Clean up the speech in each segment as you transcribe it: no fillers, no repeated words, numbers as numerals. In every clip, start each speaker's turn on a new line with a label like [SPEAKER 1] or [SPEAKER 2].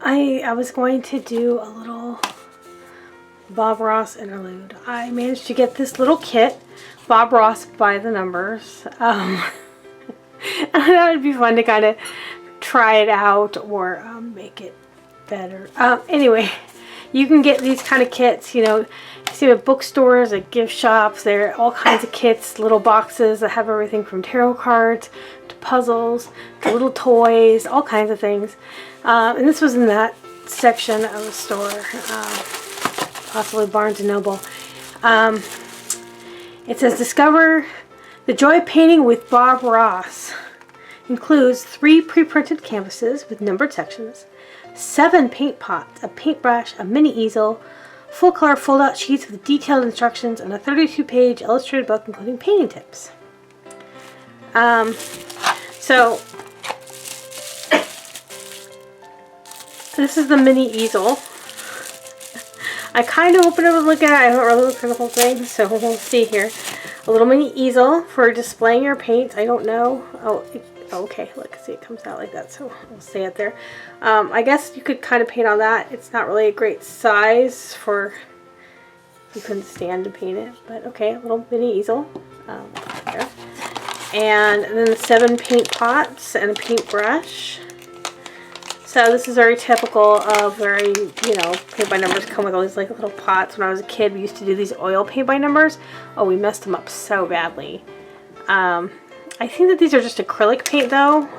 [SPEAKER 1] I was going to do a little Bob Ross interlude. I managed to get this little kit, Bob Ross by the numbers. I thought it would be fun to kind of try it out or make it better. Anyway, you can get these kind of kits, you know, you see at bookstores, at gift shops. There are all kinds of kits, little boxes that have everything from tarot cards to puzzles to little toys, all kinds of things. And this was in that section of the store, possibly Barnes & Noble. It says, discover the joy of painting with Bob Ross. Includes 3 pre-printed canvases with numbered sections, 7 paint pots, a paintbrush, a mini easel, full color fold-out sheets with detailed instructions, and a 32-page illustrated book including painting tips. So this is the mini easel. I kind of opened it and look at it. I haven't really looked for the whole thing, so we'll see here. A little mini easel for displaying your paints. I don't know. Oh, okay. Look, see, it comes out like that, so we'll stay it there. I guess you could kind of paint on that. It's not really a great size for, you couldn't stand to paint it, but okay, a little mini easel. There. And then 7 paint pots and a paintbrush. So this is very typical of very, you know, paint by numbers come with all these like little pots. When I was a kid, we used to do these oil paint by numbers. Oh, we messed them up so badly. I think that these are just acrylic paint though.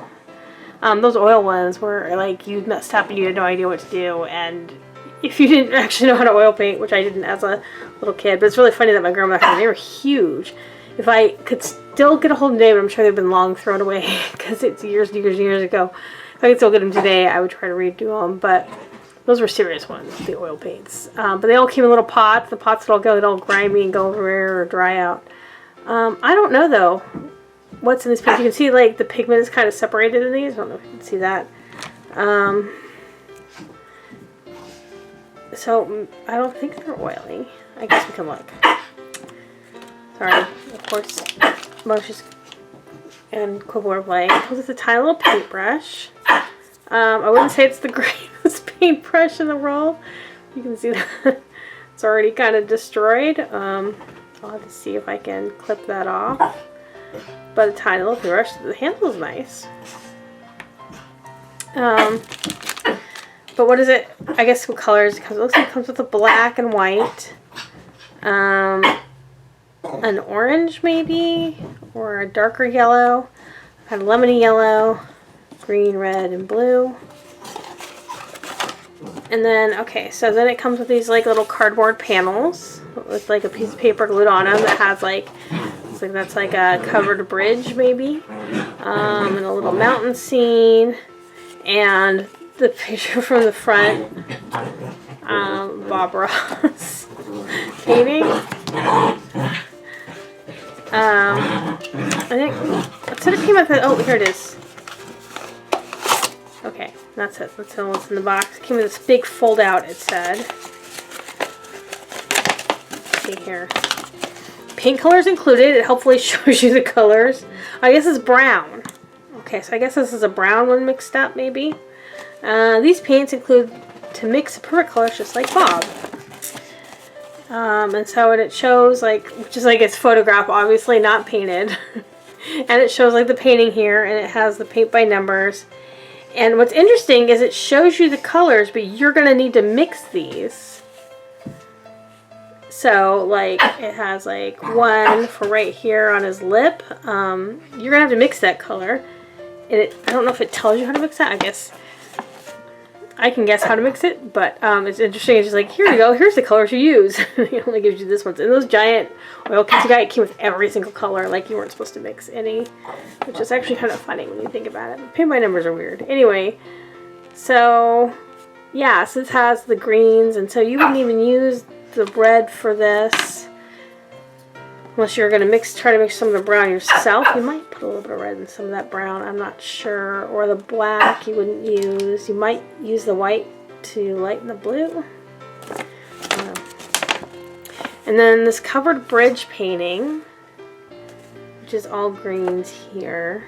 [SPEAKER 1] Those oil ones were like you messed up and you had no idea what to do. And if you didn't actually know how to oil paint, which I didn't as a little kid, but it's really funny that my grandma had them. They were huge. If I could still get a hold of them today, but I'm sure they've been long thrown away because it's years and years and years ago. If I could still get them today, I would try to redo them, but those were serious ones, the oil paints. But they all came in little pots. The pots would all go, they'd all grimy and go everywhere or dry out. I don't know though what's in these paints. You can see like the pigment is kind of separated in these. I don't know if you can see that. So I don't think they're oily. I guess we can look. Sorry, of course, Moshe's and quibbler play. It's a tiny little paintbrush. I wouldn't say it's the greatest paintbrush in the world. You can see that it's already kind of destroyed. I'll have to see if I can clip that off. But a tiny little paintbrush. The handle is nice. But what is it? I guess what colors it comes. It looks like it comes with a black and white. An orange maybe, or a darker yellow, kind of lemony yellow, green, red, and blue. And then, okay, so then it comes with these like little cardboard panels with like a piece of paper glued on them that has like, looks like that's like a covered bridge maybe, and a little mountain scene, and the picture from the front, Bob Ross painting. I think, what sort of came out of, oh, here it is. Okay, that's it. That's what's in the box. It came with this big fold out, it said. Let's see here. Paint colors included. It hopefully shows you the colors. I guess it's brown. Okay, so I guess this is a brown one mixed up, maybe. These paints include to mix the perfect colors just like Bob. And so it shows like, which is like its photograph, obviously not painted. And it shows like the painting here, and it has the paint by numbers. And what's interesting is it shows you the colors, but you're going to need to mix these. So like it has like one for right here on his lip. You're going to have to mix that color. And I don't know if it tells you how to mix that. I guess I can guess how to mix it, but it's interesting. It's just like, here you go, here's the colors you use. It only gives you this one. And those giant oil kits you got, it came with every single color, like you weren't supposed to mix any, which is actually kind of funny when you think about it. But paint by numbers are weird. Anyway, so yeah, so this has the greens, and so you wouldn't even use the red for this. Unless you're going to try to mix some of the brown yourself. You might put a little bit of red in some of that brown. I'm not sure. Or the black you wouldn't use. You might use the white to lighten the blue. And then this covered bridge painting, which is all greens here.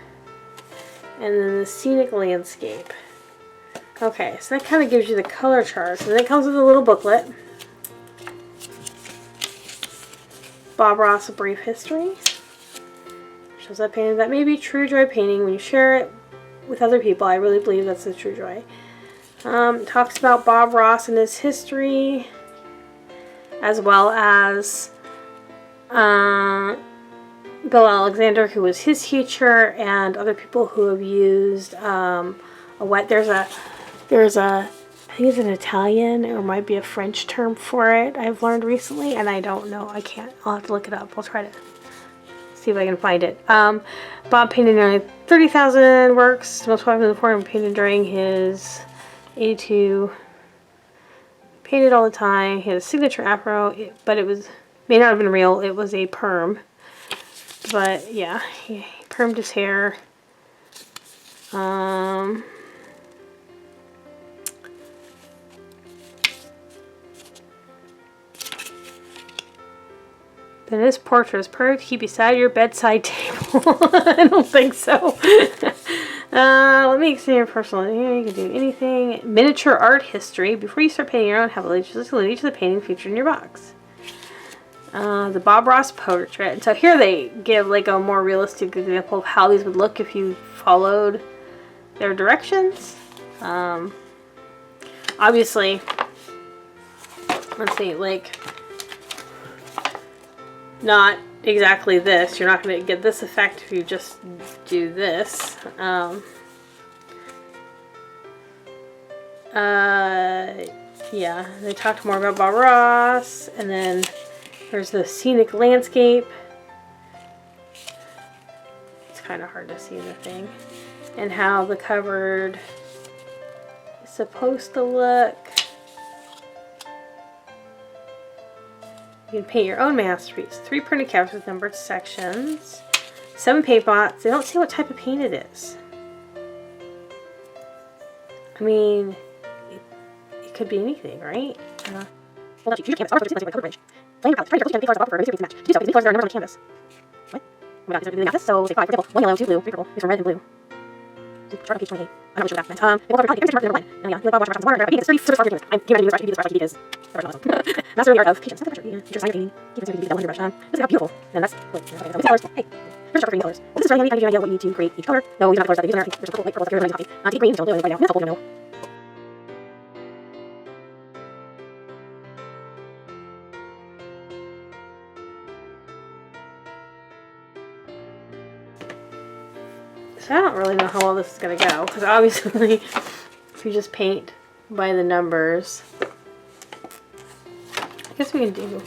[SPEAKER 1] and then the scenic landscape. Okay, so that kind of gives you the color charts, and then it comes with a little booklet. Bob Ross, A Brief History. Shows that painting. That may be true joy painting when you share it with other people. I really believe that's the true joy. Talks about Bob Ross and his history, as well as Bill Alexander, who was his teacher, and other people who have used there's a I think it's an Italian or might be a French term for it I've learned recently, and I don't know. I'll have to look it up. I'll try to see if I can find it. Bob painted nearly 30,000 works. The most popular form painted during his 82. Painted all the time. He had a signature afro, but it may not have been real. It was a perm. But yeah, he permed his hair. Then his portrait is perfect to keep beside your bedside table. I don't think so. Let me examine your personal. Here you can do anything. Miniature art history. Before you start painting your own, have a look at each of the paintings featured in your box. The Bob Ross portrait. And so here they give like a more realistic example of how these would look if you followed their directions. Obviously, let's see, like, not exactly this. You're not going to get this effect if you just do this. Yeah, they talked more about Bob Ross, and then there's the scenic landscape. It's kind of hard to see the thing. And how the cupboard is supposed to look. You can paint your own masterpiece. 3 printed canvases with numbered sections. 7 paint pots. They don't say what type of paint it is. I mean, it could be anything, right? Well, choose your canvas. Our choice is like a color bridge. Plan your palette. Try to colors colors for a basic match. To do so, these colors are numbered on the canvas. What? Oh my god, these are doing this. So, say 5, for example. 1 yellow, 2 blue, 3 purple. These are red and blue. Start on page 28. I'm not really sure what that meant. We'll probably get number 1. And yeah, you like Bob Ross more. I think it's 30 sort of canvas. I'm getting ready to use this brush because master of the art of patience. Not the pressure. Yeah. Teacher sign painting. Keep it so you can use that 100 brush. This is how beautiful. And that's like colors. Hey. Here's a chart for colors. This is really handy. I'll give you an idea of what you need to create each color. No, these are not the colors that I use in there. I think there's purple, light purple, like copy. Deep green, don't do it right now. That's helpful to know. So I don't really know how well this is going to go, because obviously if you just paint by the numbers, I guess we can do,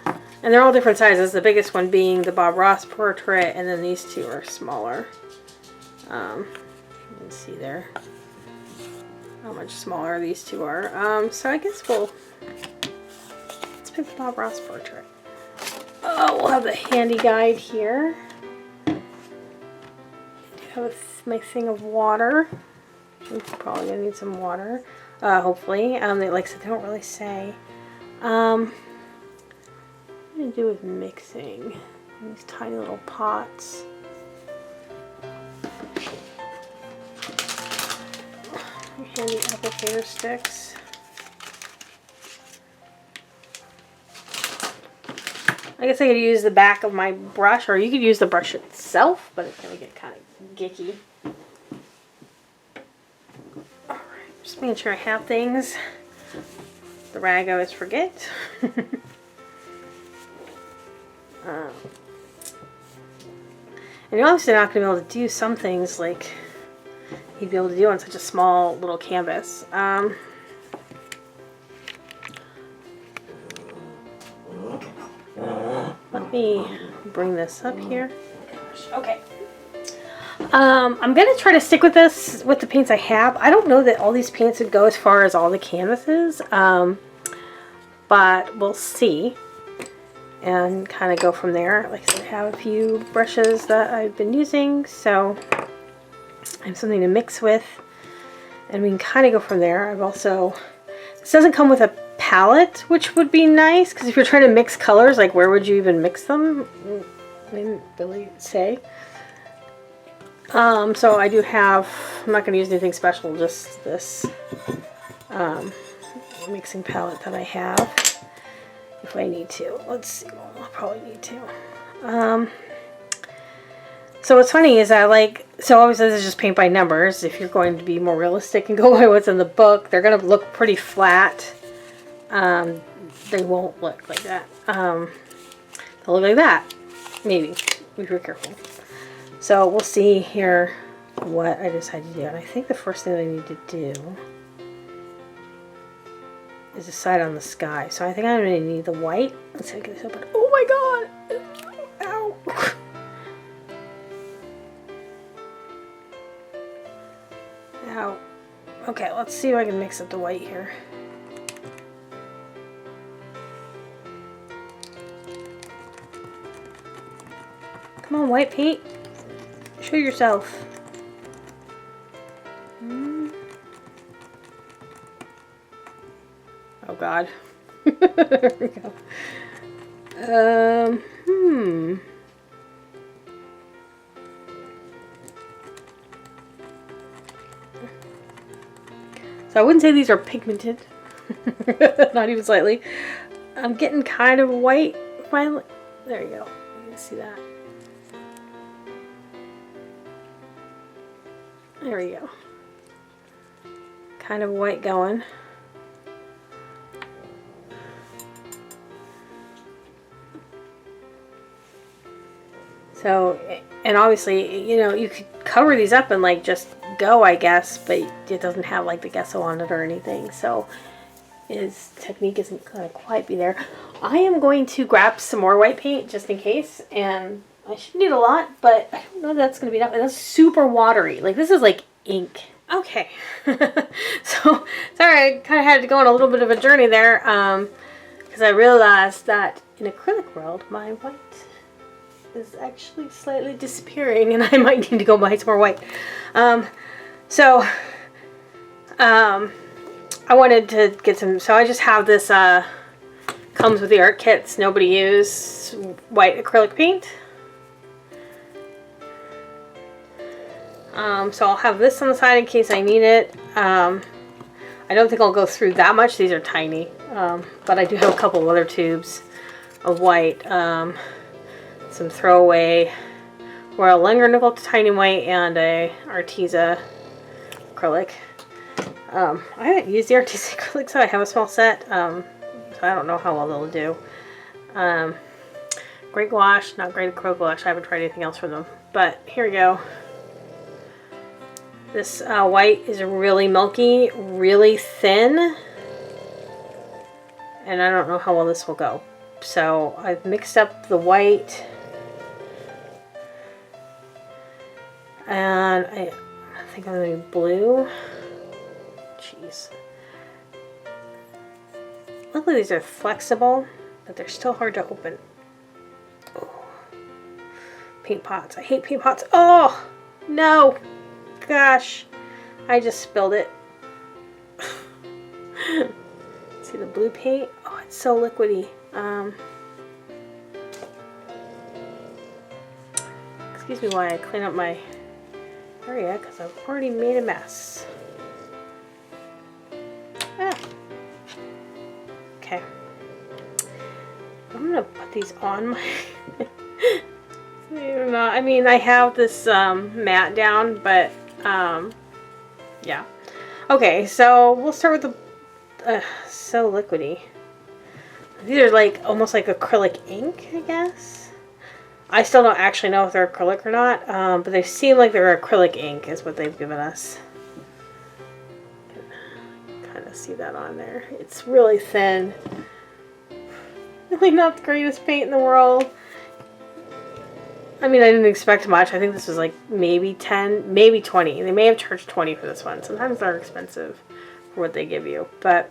[SPEAKER 1] and they're all different sizes, the biggest one being the Bob Ross portrait, and then these two are smaller. You can see there how much smaller these two are. So I guess let's pick the Bob Ross portrait. Oh, we'll have the handy guide here. My thing of water. I'm probably gonna need some water. Hopefully. They, like I said, they don't really say. What am I gonna do with mixing these tiny little pots? Handy applicator sticks. I guess I could use the back of my brush, or you could use the brush itself, but it's gonna get kind of gicky. Alright, just making sure I have things. The rag I always forget. And you're obviously not going to be able to do some things like you'd be able to do on such a small little canvas. Let me bring this up here. Okay. I'm going to try to stick with this, with the paints I have. I don't know that all these paints would go as far as all the canvases, but we'll see and kind of go from there. Like I said, I have a few brushes that I've been using, so I have something to mix with, and we can kind of go from there. I've also, this doesn't come with a palette, which would be nice, because if you're trying to mix colors, like where would you even mix them? I didn't really say. So I do have, I'm not going to use anything special, just this mixing palette that I have, if I need to. Let's see, well, I'll probably need to. So what's funny is so obviously this is just paint by numbers. If you're going to be more realistic and go by what's in the book, they're going to look pretty flat. They won't look like that. They'll look like that. Maybe. Be very careful. So we'll see here what I decide to do. And I think the first thing that I need to do is decide on the sky. So I think I'm going to need the white. Let's see if I can get this open. Oh my god! Ow! Ow. Okay, let's see if I can mix up the white here. Come on, white paint. Show yourself. Oh god. There we go. So I wouldn't say these are pigmented. Not even slightly. I'm getting kind of white finally. There you go. You can see that. There we go. Kind of white going. So, and obviously, you know, you could cover these up and like just go, I guess, but it doesn't have like the gesso on it or anything. So his technique isn't going to quite be there. I am going to grab some more white paint just in case, and I should need a lot, but I don't know if that's going to be enough. That's super watery. Like, this is like ink. Okay. So, sorry, I kind of had to go on a little bit of a journey there, because I realized that in acrylic world, my white is actually slightly disappearing, and I might need to go buy some more white. I wanted to get some, so I just have this, comes with the art kits, nobody use white acrylic paint. So I'll have this on the side in case I need it. I don't think I'll go through that much. These are tiny. But I do have a couple of other tubes of white. Some throwaway Royal Langer nickel tiny white and a Arteza acrylic. I haven't used the Arteza acrylic, so I have a small set. So I don't know how well they'll do. Great gouache, not great acrylic gouache. I haven't tried anything else from them. But here we go. This white is really milky, really thin, and I don't know how well this will go. So I've mixed up the white, and I think I'm going to do blue. Jeez. Luckily these are flexible, but they're still hard to open. Oh. Paint pots. I hate paint pots. Oh, no. Gosh, I just spilled it. See the blue paint? Oh, it's so liquidy. Excuse me while I clean up my area because I've already made a mess. Ah. Okay. I'm gonna put these on my I mean, I have this mat down, but yeah. Okay, so we'll start with the so liquidy. These are like almost like acrylic ink, I guess. I still don't actually know if they're acrylic or not, but they seem like they're acrylic ink is what they've given us. You can kind of see that on there. It's really thin. Really not the greatest paint in the world. I mean, I didn't expect much. I think this was like maybe 10, maybe 20. They may have charged 20 for this one. Sometimes they're expensive for what they give you. But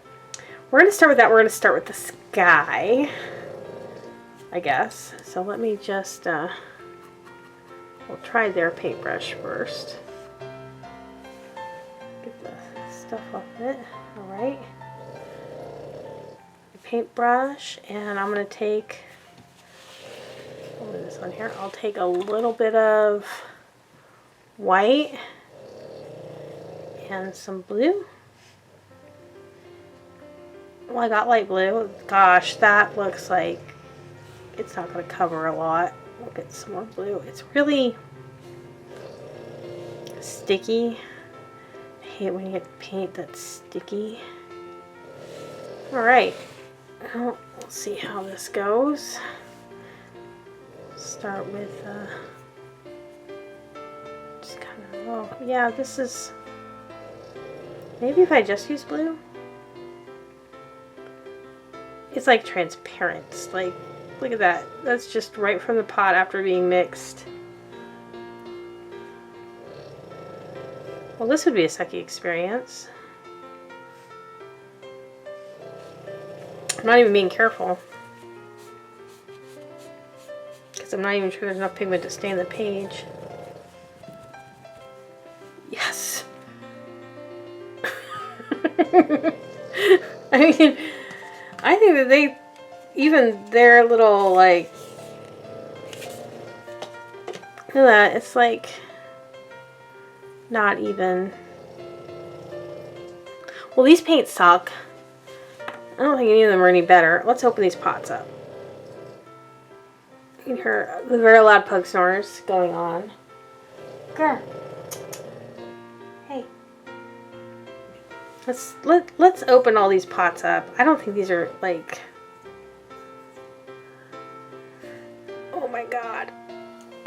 [SPEAKER 1] we're going to start with that. We're going to start with the sky, I guess. So let me just, we'll try their paintbrush first. Get the stuff off of it. Alright. Paintbrush, and I'm going to take, this one here. I'll take a little bit of white and some blue. Well, I got light blue. Gosh, that looks like it's not going to cover a lot. We'll get some more blue. It's really sticky. I hate when you get paint that's sticky. Alright, well, we'll see how this goes. Start with just kind of, oh yeah, this is, maybe if I just use blue? It's like transparent. It's like, look at that. That's just right from the pot after being mixed. Well, this would be a sucky experience. I'm not even being careful. Because I'm not even sure there's enough pigment to stain the page. Yes! I mean, I think that they, even their little, like, look at that, it's like, not even. Well, these paints suck. I don't think any of them are any better. Let's open these pots up. You can hear the very loud pug snores going on. Grr. Hey. Let's open all these pots up. I don't think these are like. Oh my god.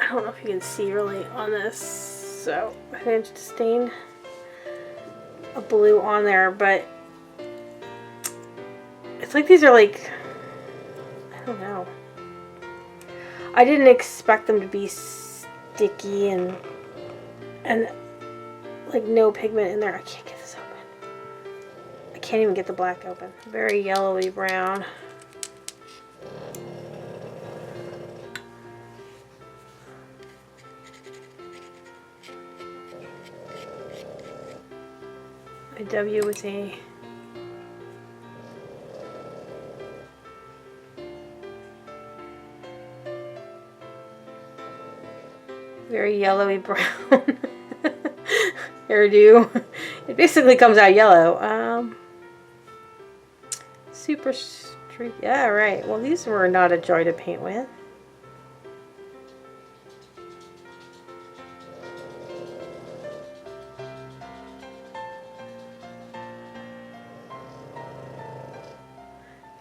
[SPEAKER 1] I don't know if you can see really on this. So I managed to stain a blue on there, but it's like these are like, I don't know. I didn't expect them to be sticky and like no pigment in there. I can't get this open. I can't even get the black open. Very yellowy brown. My W with a very yellowy brown hairdo. It basically comes out yellow. Super streak. Yeah, right. Well, these were not a joy to paint with.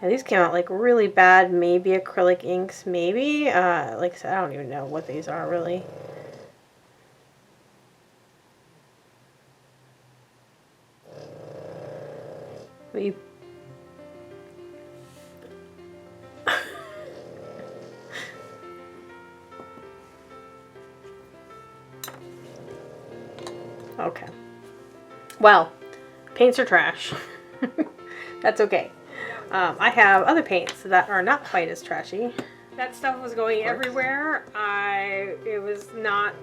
[SPEAKER 1] Yeah, these came out like really bad. Maybe acrylic inks, maybe. Like I said, I don't even know what these are really. But you okay. Well, paints are trash. That's okay. I have other paints that are not quite as trashy. That stuff was going everywhere. It was not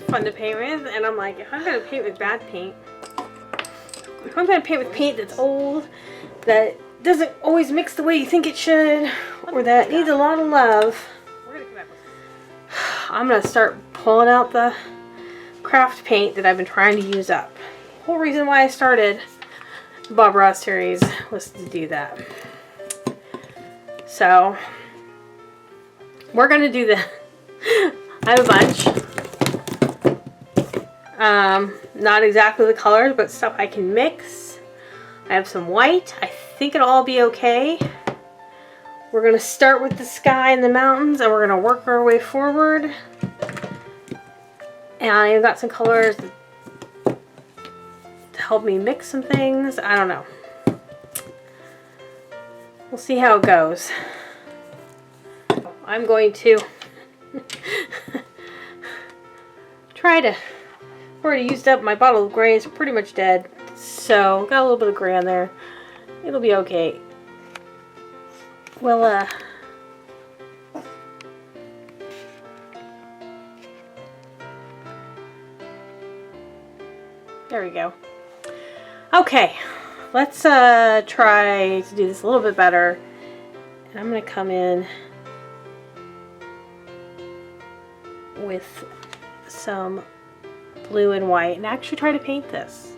[SPEAKER 1] fun to paint with, and I'm like, if I'm going to paint with bad paint, if I'm going to paint with paint that's old, that doesn't always mix the way you think it should, or that needs a lot of love, I'm going to start pulling out the craft paint that I've been trying to use up. The whole reason why I started the Bob Ross series was to do that. So we're gonna do that. I have a bunch. Not exactly the colors, but stuff I can mix. I have some white. I think it'll all be okay. We're gonna start with the sky and the mountains, and we're gonna work our way forward. And I've got some colors to help me mix some things. I don't know. We'll see how it goes. I'm going to try to, already used up my bottle of gray. It's pretty much dead. So got a little bit of gray on there. It'll be okay. Well, there we go. Okay, let's try to do this a little bit better. And I'm going to come in with some blue and white and actually try to paint this.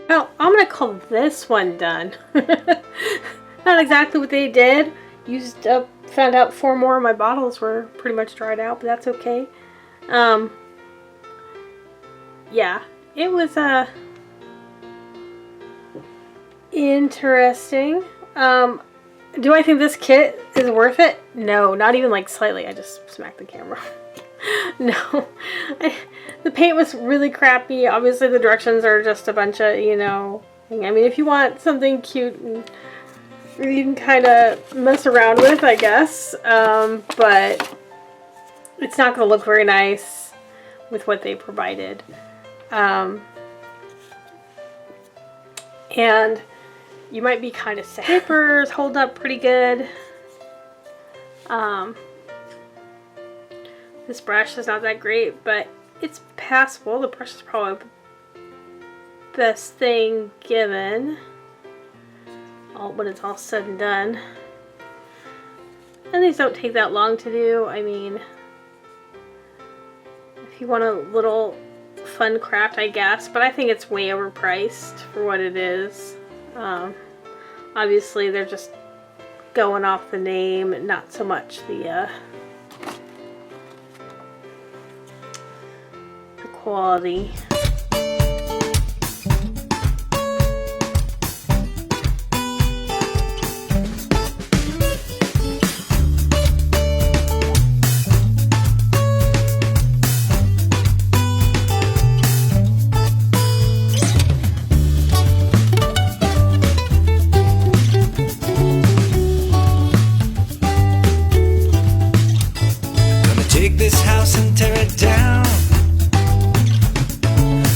[SPEAKER 1] Well, I'm gonna call this one done. Not exactly what they did. Used up, found out 4 more of my bottles were pretty much dried out, but that's okay. Yeah, it was interesting. Do I think this kit is worth it? No, not even like slightly. I just smacked the camera. No, the paint was really crappy. Obviously the directions are just a bunch of, you know, I mean, if you want something cute and you can kind of mess around with, I guess, but it's not going to look very nice with what they provided. And you might be kind of sad. Papers hold up pretty good. This brush is not that great, but it's passable. The brush is probably the best thing given when it's all said and done. And these don't take that long to do. I mean, if you want a little fun craft, I guess, but I think it's way overpriced for what it is. Obviously they're just going off the name, not so much the quality.
[SPEAKER 2] This house and tear it down,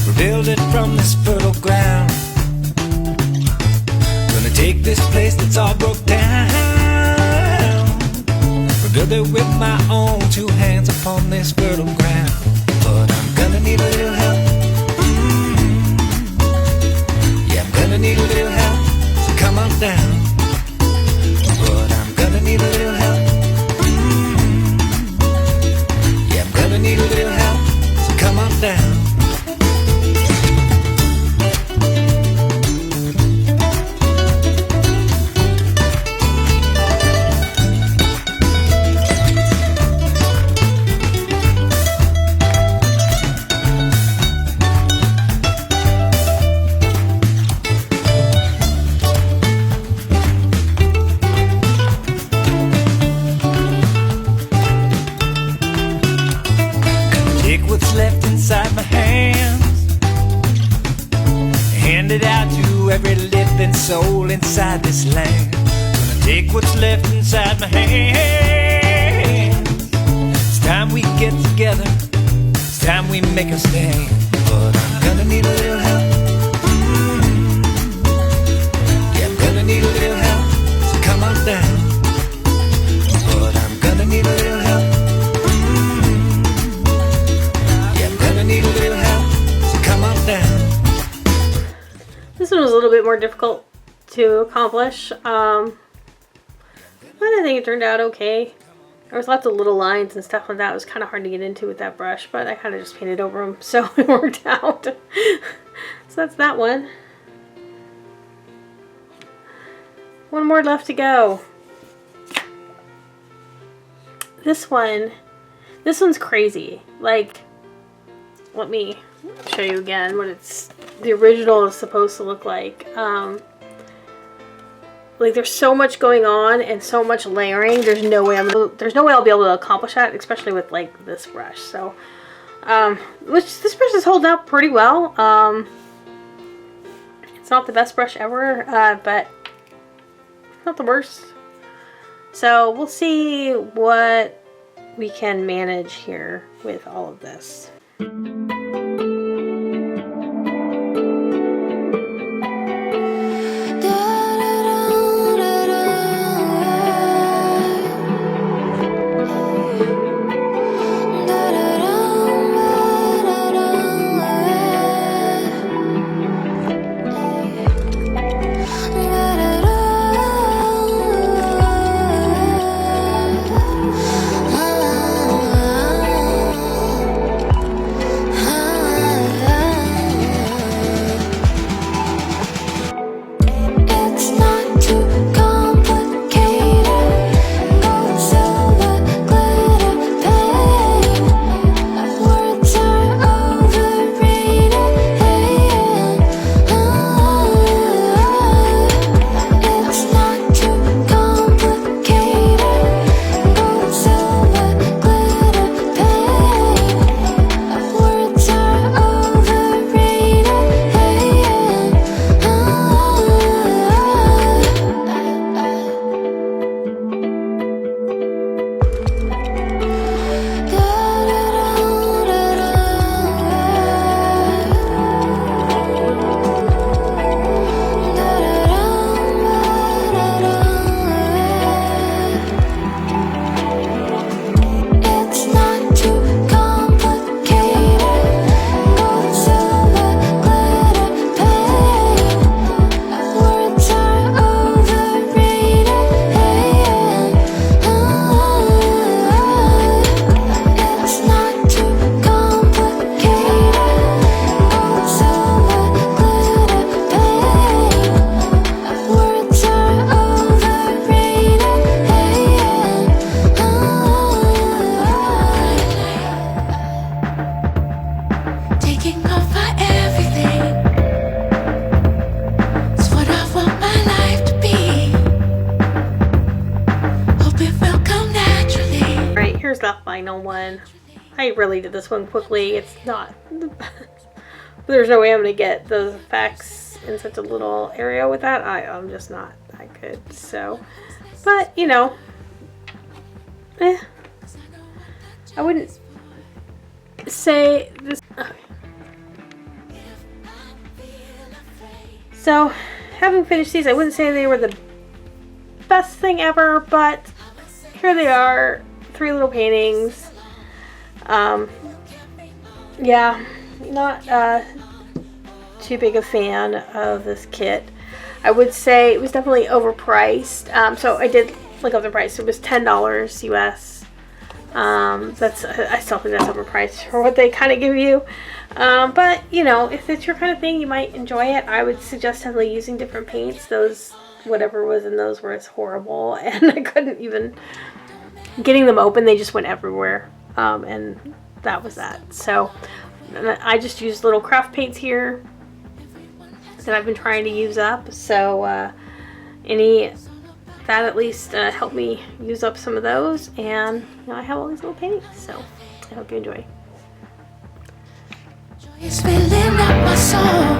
[SPEAKER 2] rebuild it from this fertile ground. Gonna take this place that's all broke down, rebuild it with my own two hands upon this fertile ground. But I'm gonna need a little help. Yeah, I'm gonna need a little help, so come on down. But I'm gonna need a little help. Gonna need a little help, so come on down. What's left inside my hands, hand it out to every living soul inside this land. Gonna take what's left inside my hands. It's time we get together, it's time we make a stand. But I'm gonna need a little help. Yeah, I'm gonna need a little help, so come on down. But I'm gonna need a little help. Need a little help, so come on down.
[SPEAKER 1] This one was a little bit more difficult to accomplish, but I think it turned out okay. There was lots of little lines and stuff like that. It was kind of hard to get into with that brush, but I kind of just painted over them, so it worked out. So that's that one. One more left to go. This one's crazy. Like, let me show you again what the original is supposed to look like. Like, there's so much going on and so much layering. There's no way I'll be able to accomplish that, especially with like this brush. So, which this brush is holding up pretty well. It's not the best brush ever, but not the worst. So we'll see what we can manage here with all of this. final one. I really did this one quickly. It's not, there's no way I'm gonna get those effects in such a little area with that. I'm just not that good. So, but you know, I wouldn't say this. Okay. So, having finished these, I wouldn't say they were the best thing ever, but here they are, 3 little paintings. Yeah, not too big a fan of this kit. I would say it was definitely overpriced. So I did look up the price. It was $10 US. I still think that's overpriced for what they kind of give you. But you know, if it's your kind of thing, you might enjoy it. I would suggest heavily using different paints. Those, whatever was in those was horrible, and I couldn't even getting them open. They just went everywhere, and that was that. So I just used little craft paints here that I've been trying to use up. So that at least helped me use up some of those, and now I have all these little paintings. So I hope you enjoy.
[SPEAKER 3] It's filling up my soul.